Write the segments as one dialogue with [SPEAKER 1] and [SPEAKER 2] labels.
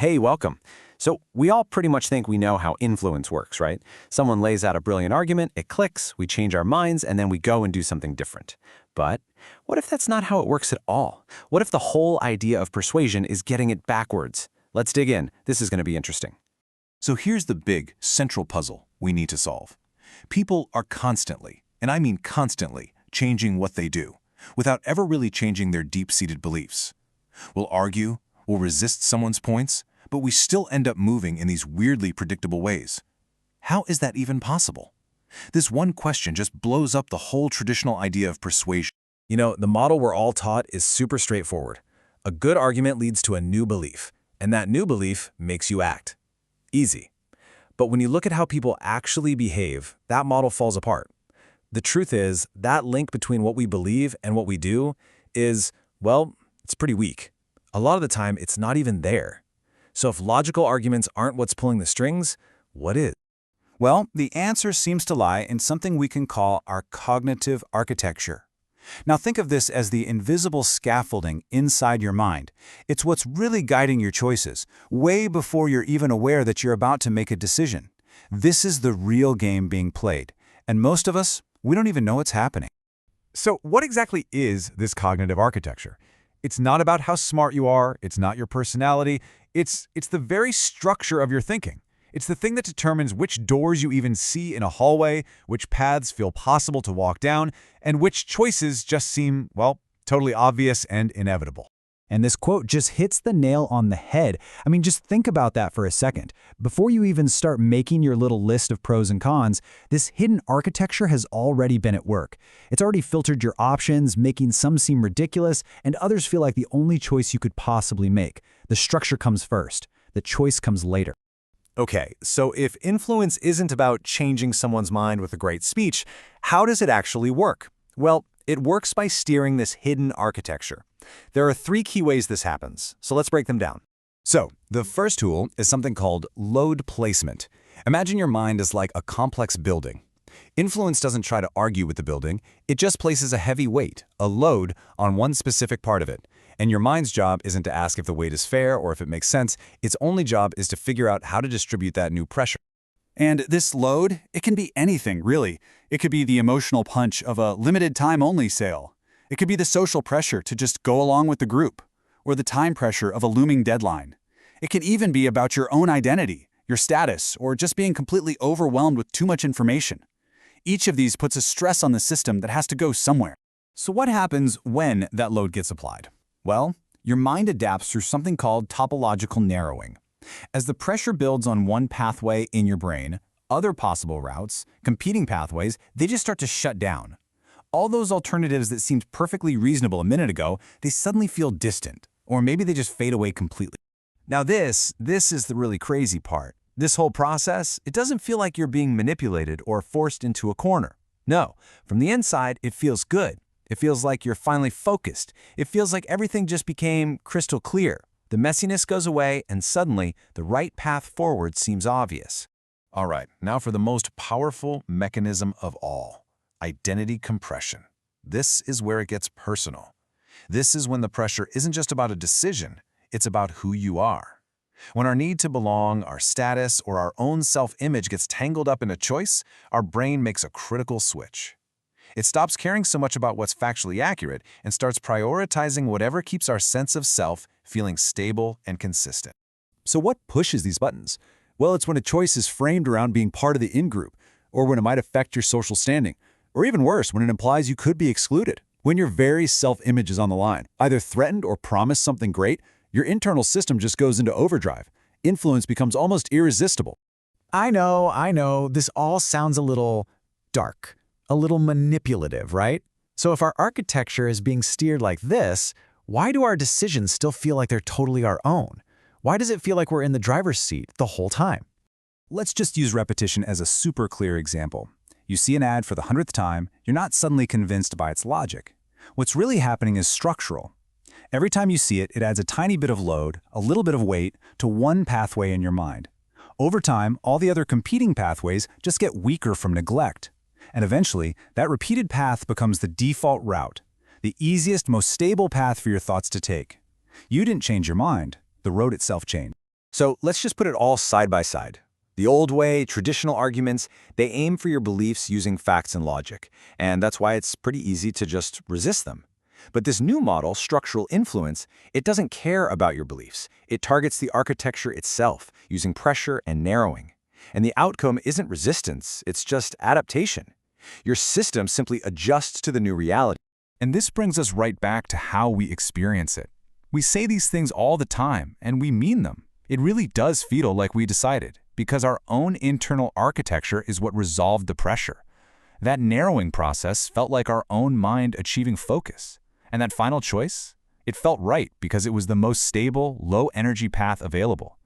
[SPEAKER 1] Hey, welcome. So, we all pretty much think we know how influence works, right? Someone lays out a brilliant argument, it clicks, we change our minds, and then we go and do something different. But what if that's not how it works at all? What if the whole idea of persuasion is getting it backwards? Let's dig in. This is going to be interesting.
[SPEAKER 2] So here's the big, central puzzle we need to solve. People are constantly, and I mean constantly, changing what they do, without ever really changing their deep-seated beliefs. We'll argue, we'll resist someone's points, but we still end up moving in these weirdly predictable ways. How is that even possible? This one question just blows up the whole traditional idea of persuasion.
[SPEAKER 3] You know, the model we're all taught is super straightforward. A good argument leads to a new belief, and that new belief makes you act. Easy. But when you look at how people actually behave, that model falls apart. The truth is, that link between what we believe and what we do is, well, it's pretty weak. A lot of the time, it's not even there. So if logical arguments aren't what's pulling the strings, what is?
[SPEAKER 4] Well, the answer seems to lie in something we can call our cognitive architecture. Now think of this as the invisible scaffolding inside your mind. It's what's really guiding your choices, way before you're even aware that you're about to make a decision. This is the real game being played, and most of us, we don't even know it's happening.
[SPEAKER 5] So what exactly is this cognitive architecture? It's not about how smart you are, it's not your personality, it's the very structure of your thinking. It's the thing that determines which doors you even see in a hallway, which paths feel possible to walk down, and which choices just seem, well, totally obvious and inevitable.
[SPEAKER 6] And this quote just hits the nail on the head. I mean, just think about that for a second. Before you even start making your little list of pros and cons, this hidden architecture has already been at work. It's already filtered your options, making some seem ridiculous, and others feel like the only choice you could possibly make. The structure comes first. The choice comes later.
[SPEAKER 3] Okay, so if influence isn't about changing someone's mind with a great speech, how does it actually work? Well, it works by steering this hidden architecture. There are 3 key ways this happens, so let's break them down.
[SPEAKER 5] So, the first tool is something called load placement. Imagine your mind is like a complex building. Influence doesn't try to argue with the building, it just places a heavy weight, a load, on one specific part of it. And your mind's job isn't to ask if the weight is fair or if it makes sense, its only job is to figure out how to distribute that new pressure.
[SPEAKER 4] And this load, it can be anything, really. It could be the emotional punch of a limited time-only sale. It could be the social pressure to just go along with the group, or the time pressure of a looming deadline. It can even be about your own identity, your status, or just being completely overwhelmed with too much information. Each of these puts a stress on the system that has to go somewhere.
[SPEAKER 5] So what happens when that load gets applied? Well, your mind adapts through something called topological narrowing. As the pressure builds on one pathway in your brain, other possible routes, competing pathways, they just start to shut down. All those alternatives that seemed perfectly reasonable a minute ago, they suddenly feel distant, or maybe they just fade away completely. Now this is the really crazy part. This whole process, it doesn't feel like you're being manipulated or forced into a corner. No, from the inside, it feels good. It feels like you're finally focused. It feels like everything just became crystal clear. The messiness goes away, and suddenly, the right path forward seems obvious.
[SPEAKER 2] All right, now for the most powerful mechanism of all, identity compression. This is where it gets personal. This is when the pressure isn't just about a decision, it's about who you are. When our need to belong, our status, or our own self-image gets tangled up in a choice, our brain makes a critical switch. It stops caring so much about what's factually accurate and starts prioritizing whatever keeps our sense of self feeling stable and consistent.
[SPEAKER 5] So what pushes these buttons? Well, it's when a choice is framed around being part of the in-group, or when it might affect your social standing, or even worse, when it implies you could be excluded. When your very self-image is on the line, either threatened or promised something great, your internal system just goes into overdrive. Influence becomes almost irresistible.
[SPEAKER 6] I know, this all sounds a little dark, a little manipulative, right? So if our architecture is being steered like this, why do our decisions still feel like they're totally our own? Why does it feel like we're in the driver's seat the whole time?
[SPEAKER 5] Let's just use repetition as a super clear example. You see an ad for the 100th time, you're not suddenly convinced by its logic. What's really happening is structural. Every time you see it, it adds a tiny bit of load, a little bit of weight, to one pathway in your mind. Over time, all the other competing pathways just get weaker from neglect. And eventually, that repeated path becomes the default route, the easiest, most stable path for your thoughts to take. You didn't change your mind, the road itself changed.
[SPEAKER 1] So let's just put it all side by side. The old way, traditional arguments, they aim for your beliefs using facts and logic, and that's why it's pretty easy to just resist them. But this new model, structural influence, it doesn't care about your beliefs. It targets the architecture itself, using pressure and narrowing. And the outcome isn't resistance, it's just adaptation. Your system simply adjusts to the new reality.
[SPEAKER 2] And this brings us right back to how we experience it. We say these things all the time, and we mean them. It really does feel like we decided, because our own internal architecture is what resolved the pressure. That narrowing process felt like our own mind achieving focus. And that final choice? It felt right because it was the most stable, low-energy path available.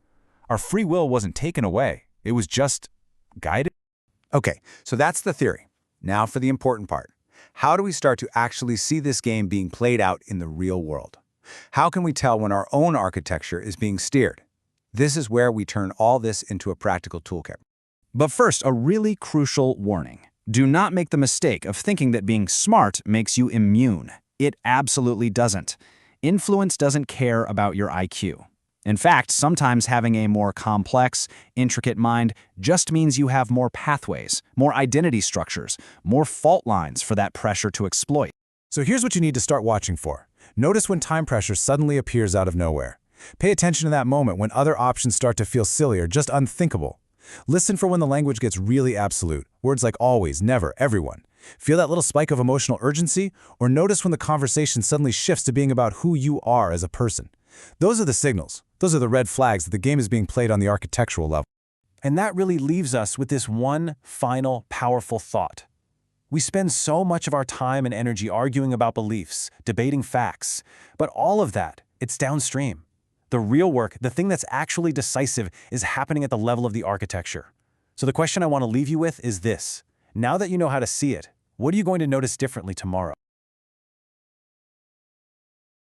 [SPEAKER 2] Our free will wasn't taken away. It was just guided.
[SPEAKER 1] Okay, so that's the theory. Now for the important part. How do we start to actually see this game being played out in the real world? How can we tell when our own architecture is being steered? This is where we turn all this into a practical toolkit.
[SPEAKER 7] But first, a really crucial warning. Do not make the mistake of thinking that being smart makes you immune. It absolutely doesn't. Influence doesn't care about your IQ. In fact, sometimes having a more complex, intricate mind just means you have more pathways, more identity structures, more fault lines for that pressure to exploit.
[SPEAKER 3] So here's what you need to start watching for. Notice when time pressure suddenly appears out of nowhere. Pay attention to that moment when other options start to feel silly or just unthinkable. Listen for when the language gets really absolute, words like always, never, everyone. Feel that little spike of emotional urgency, or notice when the conversation suddenly shifts to being about who you are as a person. Those are the signals. Those are the red flags that the game is being played on the architectural level.
[SPEAKER 8] And that really leaves us with this one final powerful thought. We spend so much of our time and energy arguing about beliefs, debating facts, but all of that, it's downstream. The real work, the thing that's actually decisive, is happening at the level of the architecture. So the question I want to leave you with is this. Now that you know how to see it, what are you going to notice differently tomorrow?